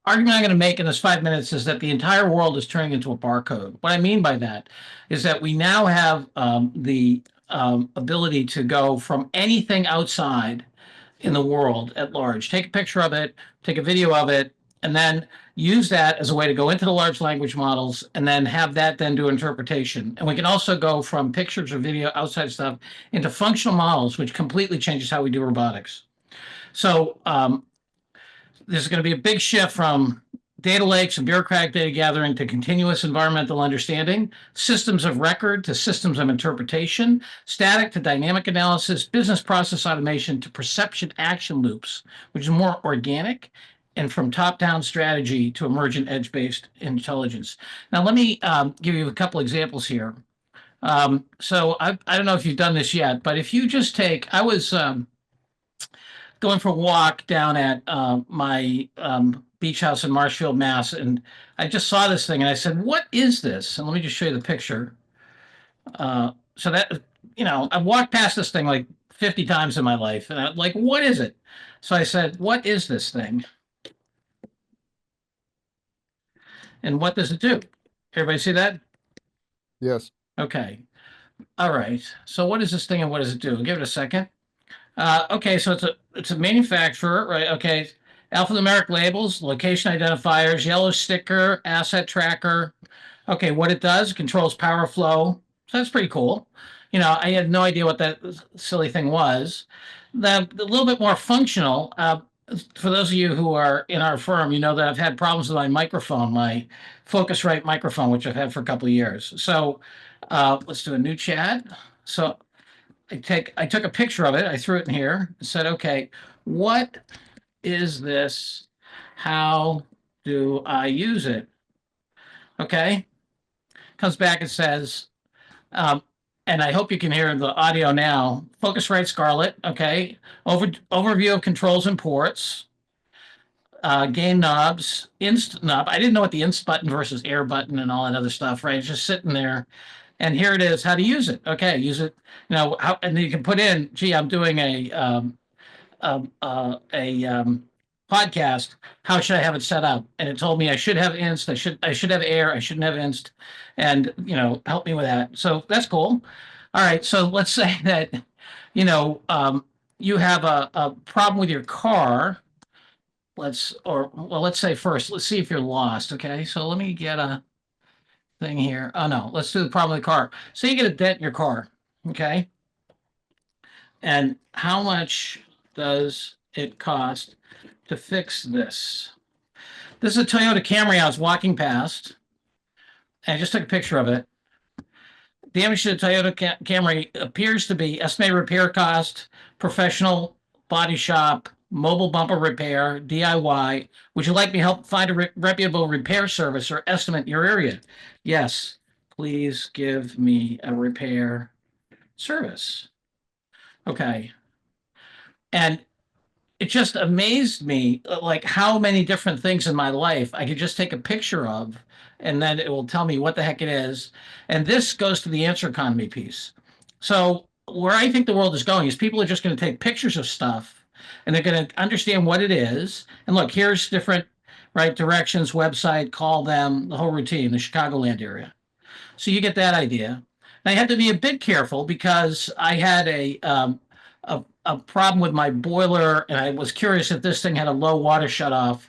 argument I'm going to make in this 5 minutes is that the entire world is turning into a barcode. What I mean by that is that we now have the ability to go from anything outside in the world at large, take a picture of it, take a video of it, and then use that as a way to go into the large language models and then have that then do interpretation. And we can also go from pictures or video outside stuff into functional models, which completely changes how we do robotics. So there's going to be a big shift from data lakes and bureaucratic data gathering to continuous environmental understanding, systems of record to systems of interpretation, static to dynamic analysis, business process automation to perception action loops, which is more organic, and from top-down strategy to emergent edge-based intelligence. Now, let me give you a couple examples here. So I don't know if you've done this yet, but if you just take, I was going for a walk down at my beach house in Marshfield, Mass. And I just saw this thing and I said, what is this? And let me just show you the picture. So that, I've walked past this thing like 50 times in my life. And I'm like, what is it? So I said, what is this thing? And what does it do? Everybody see that? Yes. Okay. All right. So what is this thing and what does it do? Give it a second. Okay, so it's a manufacturer, right? Okay, alphanumeric labels, location identifiers, yellow sticker, asset tracker. Okay, what it does, controls power flow. So that's pretty cool. I had no idea what that silly thing was. The little bit more functional, for those of you who are in our firm, you know that I've had problems with my microphone, my Focusrite microphone, which I've had for a couple of years. So let's do a new chat. So I took a picture of it. I threw it in here and said, okay, what is this? How do I use it? Okay. Comes back and says, and I hope you can hear the audio now. Focusrite Scarlett. Okay. Overview of controls and ports. Gain knobs, inst knob. I didn't know what the inst button versus air button and all that other stuff, right? It's just sitting there. And here it is, how to use it. Okay, use it. How, and then you can put in, gee, I'm doing a podcast. How should I have it set up? And it told me I should have inst. I should have air. I shouldn't have inst. And help me with that. So that's cool. All right. So let's say that you have a problem with your car. Let's say first, let's see if you're lost. Okay. So let me get a thing here. Oh no, let's do the problem with the car. So you get a dent in your car, okay? And how much does it cost to fix this? This is a Toyota Camry I was walking past. And I just took a picture of it. Damage to the Toyota Camry appears to be estimated repair cost, professional body shop, mobile bumper repair, DIY. Would you like me to help find a reputable repair service or estimate your area? Yes, please give me a repair service. Okay. And it just amazed me, like how many different things in my life I could just take a picture of, and then it will tell me what the heck it is. And this goes to the answer economy piece. So where I think the world is going is people are just going to take pictures of stuff and they're going to understand what it is. And look, here's different, right, directions, website, call them, the whole routine, the Chicagoland area. So you get that idea. Now you have to be a bit careful because I had a problem with my boiler, and I was curious if this thing had a low water shutoff.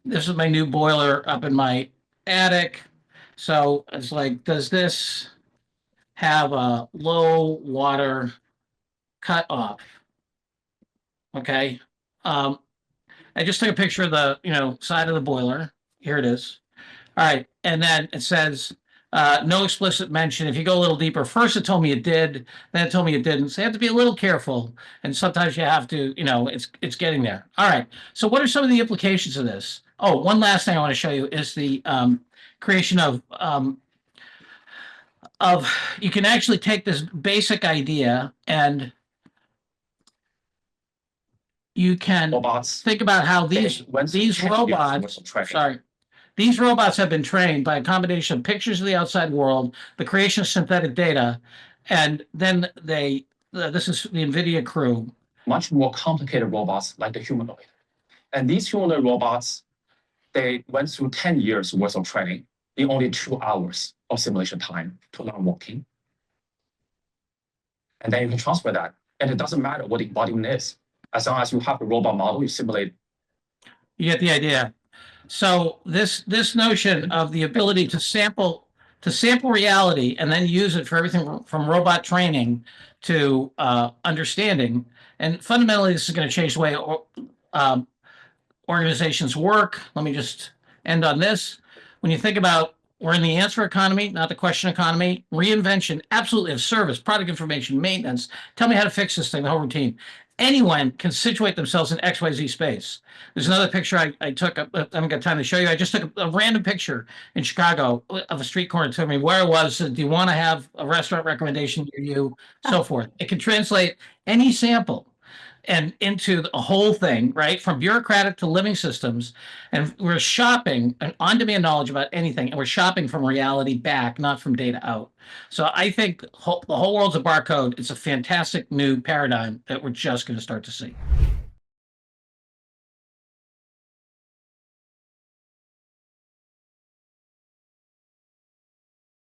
This is my new boiler up in my attic. So it's like, does this have a low water cutoff? Okay. I just took a picture of the side of the boiler. Here it is. All right. And then it says no explicit mention. If you go a little deeper, first it told me it did, then it told me it didn't. So you have to be a little careful. And sometimes you have to, it's getting there. All right. So what are some of the implications of this? Oh, one last thing I want to show you is the creation of you can actually take this basic idea and you can think about how these robots, these robots have been trained by a combination of pictures of the outside world, the creation of synthetic data, and then this is the NVIDIA crew. Much more complicated robots like the humanoid. And these humanoid robots they went through 10 years worth of training in only 2 hours of simulation time to learn walking. And then you can transfer that. And it doesn't matter what the embodiment is. As long as you have a robot model, you simulate. You get the idea. So this notion of the ability to sample reality and then use it for everything from robot training to understanding, and fundamentally this is going to change the way um, organizations work. Let me just end on this. When you think about, we're in the answer economy, not the question economy. Reinvention, absolutely, of service, product information, maintenance. Tell me how to fix this thing, the whole routine. Anyone can situate themselves in XYZ space. There's another picture I took. I haven't got time to show you. I just took a random picture in Chicago of a street corner. Told me where I was. Do you want to have a restaurant recommendation near you? So forth. It can translate any sample and into a whole thing, right? From bureaucratic to living systems. And we're shopping an on-demand knowledge about anything, and we're shopping from reality back, not from data out. So I think the whole world's a barcode. It's a fantastic new paradigm that we're just going to start to see.